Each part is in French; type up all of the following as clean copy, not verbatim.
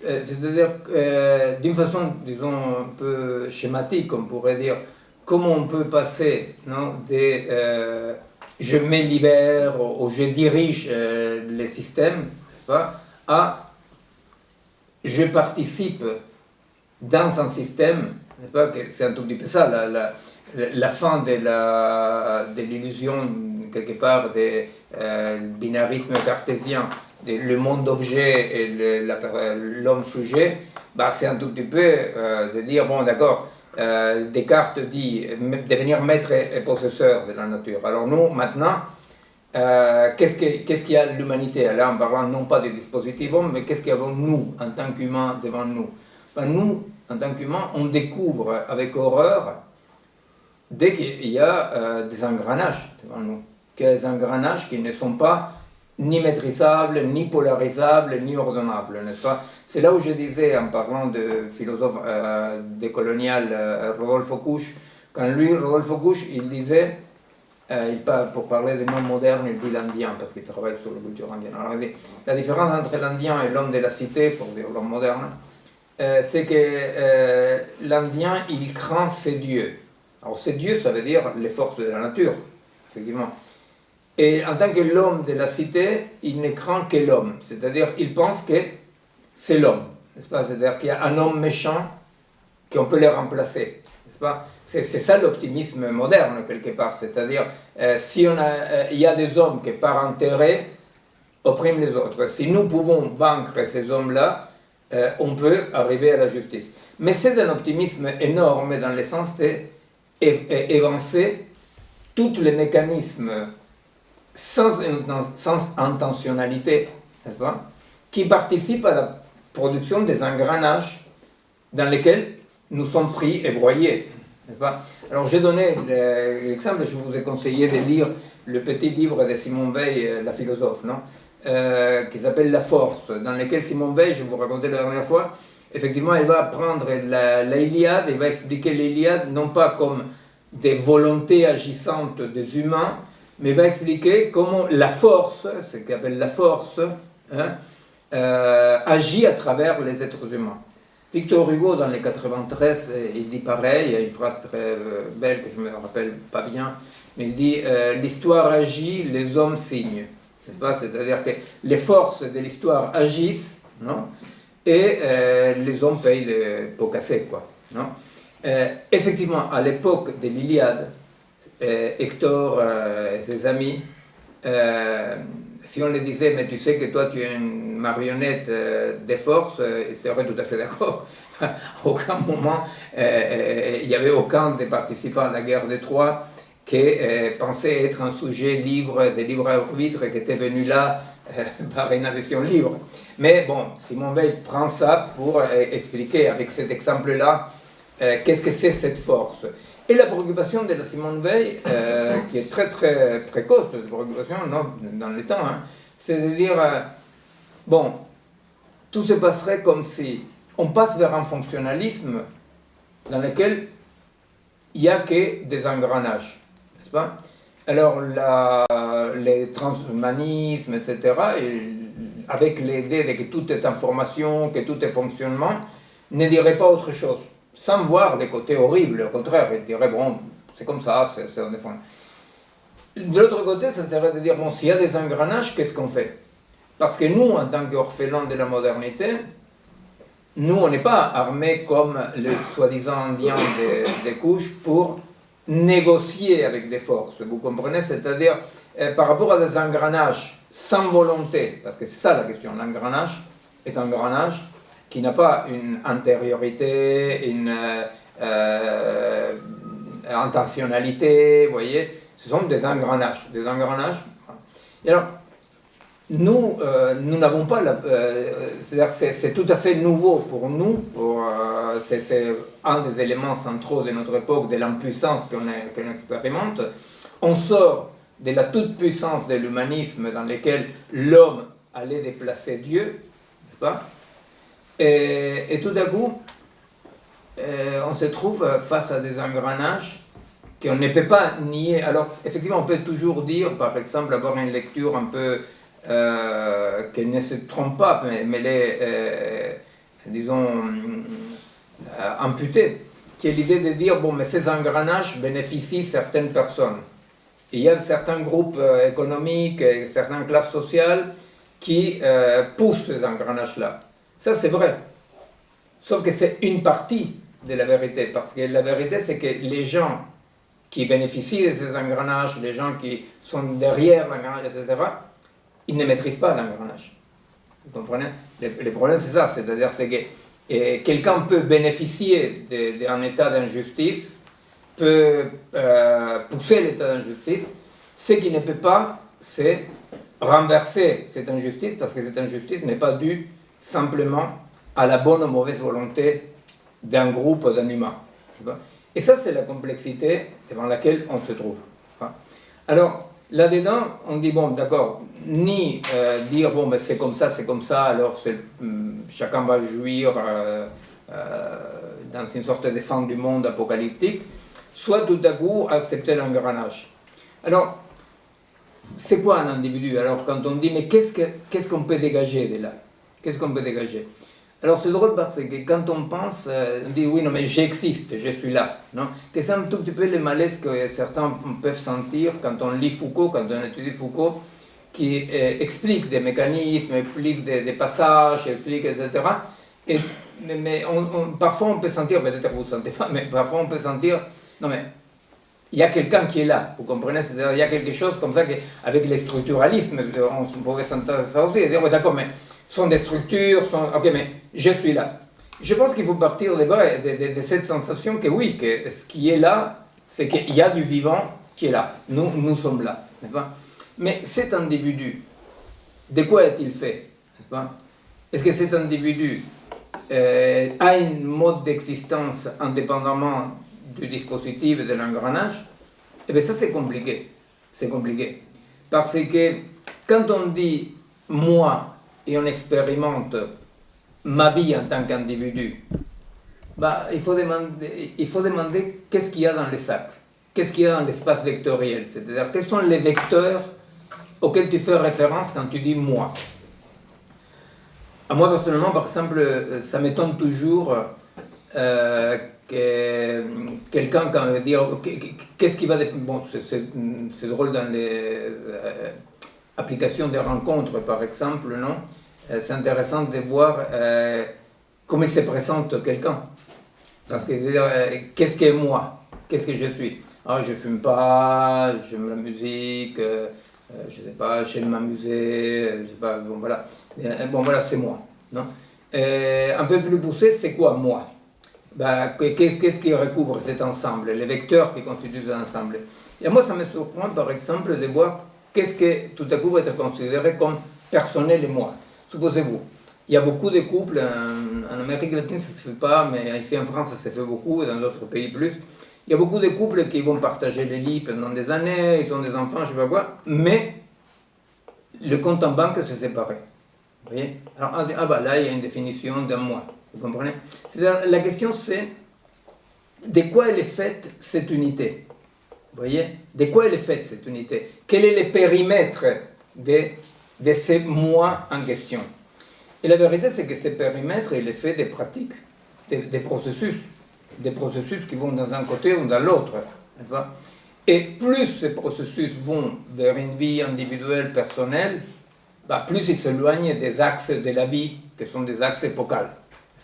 C'est-à-dire, d'une façon, disons, un peu schématique, on pourrait dire, comment on peut passer, non, des je me libère ou je dirige les systèmes, pas, à je participe dans un système, n'est-ce pas, c'est un tout petit peu ça, la fin de l'illusion, quelque part, du binarisme cartésien, le monde objet et l'homme sujet, bah, c'est un tout petit peu de dire, bon d'accord, Descartes dit devenir maître et possesseur de la nature. Alors nous, maintenant, qu'est-ce qu'il y a l'humanité? Là, en parlant non pas des dispositifs hommes, mais qu'est-ce qu'il y a nous, en tant qu'humains, devant nous? Ben, nous, en tant qu'humains, on découvre avec horreur, dès qu'il y a des engrenages devant nous, qu'il y a des engrenages qui ne sont pas ni maîtrisables, ni polarisables, ni ordonnables, n'est-ce pas? C'est là où je disais, en parlant de philosophe décolonial Rodolphe Couche, quand lui, Rodolphe Couche, il disait, pour parler des noms modernes, il dit l'Indien, parce qu'il travaille sur la culture indienne. Alors, il dit, la différence entre l'Indien et l'homme de la cité, pour dire l'homme moderne, c'est que l'Indien, il craint ses dieux. Alors, ses dieux, ça veut dire les forces de la nature, effectivement. Et en tant que l'homme de la cité, il ne craint que l'homme. C'est-à-dire, il pense que c'est l'homme. N'est-ce pas? C'est-à-dire qu'il y a un homme méchant qu'on peut le remplacer. N'est-ce pas? C'est ça l'optimisme moderne, quelque part. C'est-à-dire, si il y a des hommes qui, par intérêt, oppriment les autres, si nous pouvons vaincre ces hommes-là, on peut arriver à la justice. Mais c'est un optimisme énorme dans le sens d'évancer tous les mécanismes sans intentionnalité, n'est-ce pas, qui participent à la production des engrenages dans lesquels nous sommes pris et broyés, n'est-ce pas? Alors j'ai donné l'exemple, je vous ai conseillé de lire le petit livre de Simone Weil, la philosophe, non, qui s'appelle La Force, dans lequel Simone Weil, je vous racontais la dernière fois, effectivement, elle va prendre la Iliade, elle va expliquer l'Iliade non pas comme des volontés agissantes des humains, mais va expliquer comment la force, ce qu'elle appelle la force, hein, agit à travers les êtres humains. Victor Hugo, dans les 93, il dit pareil, il y a une phrase très belle que je ne me rappelle pas bien, mais il dit l'histoire agit, les hommes signent. C'est-à-dire que les forces de l'histoire agissent, non, et les hommes payent les pots cassés, quoi, non. Effectivement, à l'époque de l'Iliade, Hector et ses amis, si on les disait, mais tu sais que toi tu es une marionnette des forces, ils seraient tout à fait d'accord. À aucun moment, il n'y avait aucun des participants à la guerre de Troie qui pensait être un sujet libre, de libre arbitre, qui était venu là par une adhésion libre. Mais bon, Simone Weil prend ça pour expliquer avec cet exemple-là qu'est-ce que c'est cette force. Et la préoccupation de la Simone Weil, qui est très très précoce, cette préoccupation non, dans le temps, hein, c'est de dire, bon, tout se passerait comme si on passe vers un fonctionnalisme dans lequel il n'y a que des engrenages, n'est-ce pas? Alors, les transhumanismes, etc., avec l'idée que tout est information, que tout est fonctionnement, ne diraient pas autre chose, sans voir les côtés horribles. Au contraire, ils diraient, bon, c'est comme ça, c'est un défend. De l'autre côté, ça serait de dire, bon, s'il y a des engrenages, qu'est-ce qu'on fait? Parce que nous, en tant qu'orphelins de la modernité, nous, on n'est pas armés comme les soi-disant indiens des couches pour négocier avec des forces, vous comprenez? C'est-à-dire, par rapport à des engrenages sans volonté, parce que c'est ça la question, l'engrenage est un engrenage qui n'a pas une antériorité, une intentionnalité, vous voyez, ce sont des engrenages. Et alors, nous n'avons pas, c'est-à-dire c'est tout à fait nouveau pour nous, c'est un des éléments centraux de notre époque, de l'impuissance qu'on expérimente. On sort de la toute-puissance de l'humanisme dans lequel l'homme allait déplacer Dieu, n'est-ce pas? Et tout à coup, on se trouve face à des engrenages qu'on ne peut pas nier. Alors, effectivement, on peut toujours dire, par exemple, avoir une lecture un peu qui ne se trompe pas, mais disons, amputée, qui est l'idée de dire, bon, mais ces engrenages bénéficient certaines personnes. Et il y a certains groupes économiques, et certaines classes sociales qui poussent ces engrenages-là. Ça, c'est vrai. Sauf que c'est une partie de la vérité, parce que la vérité, c'est que les gens qui bénéficient de ces engrenages, les gens qui sont derrière l'engrenage, etc., ils ne maîtrisent pas l'engrenage. Vous comprenez? Le problème, c'est ça, c'est-à-dire que quelqu'un peut bénéficier d'un état d'injustice, peut pousser l'état d'injustice. Ce qu'il ne peut pas, c'est renverser cette injustice, parce que cette injustice n'est pas due simplement à la bonne ou mauvaise volonté d'un groupe ou d'un humain. Et ça, c'est la complexité devant laquelle on se trouve. Alors, là-dedans, on dit, bon, d'accord, ni dire, bon, ben, c'est comme ça, alors chacun va jouir dans une sorte de fin du monde apocalyptique, soit tout à coup accepter l'engrenage. Alors, c'est quoi un individu? Alors, quand on dit, mais qu'est-ce qu'on peut dégager de là? Qu'est-ce qu'on peut dégager? Alors, c'est drôle parce que quand on pense, on dit, oui, non, mais j'existe, je suis là. Non, que c'est un tout petit peu le malaise que certains peuvent sentir quand on lit Foucault, quand on étudie Foucault, qui explique des mécanismes, explique des passages, explique, etc. Mais parfois on peut sentir, peut-être que vous ne sentez pas, mais parfois on peut sentir, non mais, il y a quelqu'un qui est là, vous comprenez? C'est-à-dire, il y a quelque chose comme ça qu'avec les structuralismes, on pouvait sentir ça aussi, et dire, ouais, d'accord, mais sont des structures, ok, mais je suis là. Je pense qu'il faut partir de cette sensation que oui, que ce qui est là, c'est qu'il y a du vivant qui est là. Nous sommes là, n'est-ce pas? Mais cet individu, de quoi est-il fait, n'est-ce pas? Est-ce que cet individu a un mode d'existence indépendamment du dispositif et de l'engrenage? Eh bien ça c'est compliqué. C'est compliqué. Parce que quand on dit moi et on expérimente ma vie en tant qu'individu, bah, il faut demander qu'est-ce qu'il y a dans les sacs, qu'est-ce qu'il y a dans l'espace vectoriel, c'est-à-dire quels sont les vecteurs auxquels tu fais référence quand tu dis moi. À moi personnellement, par exemple, ça m'étonne toujours que quelqu'un quand veut dire qu'est-ce qui va bon, c'est drôle dans les applications de rencontres par exemple, non? C'est intéressant de voir comment il se présente quelqu'un, parce que qu'est-ce que moi, qu'est-ce que je suis? Ah, je fume pas, j'aime la musique, je sais pas, j'aime m'amuser, je sais pas, bon voilà, c'est moi, non? Un peu plus poussé, c'est quoi moi? Ben, qu'est-ce qui recouvre cet ensemble, les vecteurs qui constituent cet ensemble? Et moi, ça me surprend, par exemple, de voir qu'est-ce que tout à coup va être considéré comme personnel et moi. Supposez-vous, il y a beaucoup de couples, en Amérique latine ça ne se fait pas, mais ici en France ça se fait beaucoup, et dans d'autres pays plus. Il y a beaucoup de couples qui vont partager les lits pendant des années, ils ont des enfants, je ne sais pas quoi, mais le compte en banque c'est séparé. Vous voyez? Alors, là il y a une définition d'un moi, vous comprenez? C'est-à-dire, la question c'est de quoi elle est faite cette unité? Vous voyez? De quoi elle est faite cette unité? Quel est le périmètre de ces moi en question? Et la vérité, c'est que ce périmètre, il est fait des pratiques, des processus qui vont dans un côté ou dans l'autre. Et plus ces processus vont vers une vie individuelle, personnelle, bah, plus ils s'éloignent des axes de la vie, qui sont des axes épocaux.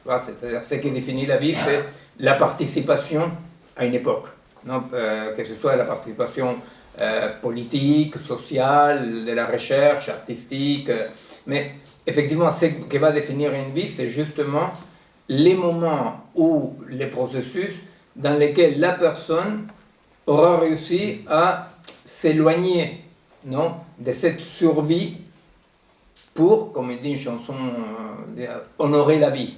C'est-à-dire, ce qui définit la vie, c'est la participation à une époque. Non, que ce soit la participation politique, sociale, de la recherche, artistique, mais effectivement, ce qui va définir une vie, c'est justement les moments où les processus dans lesquels la personne aura réussi à s'éloigner, non, de cette survie pour, comme il dit une chanson, honorer la vie,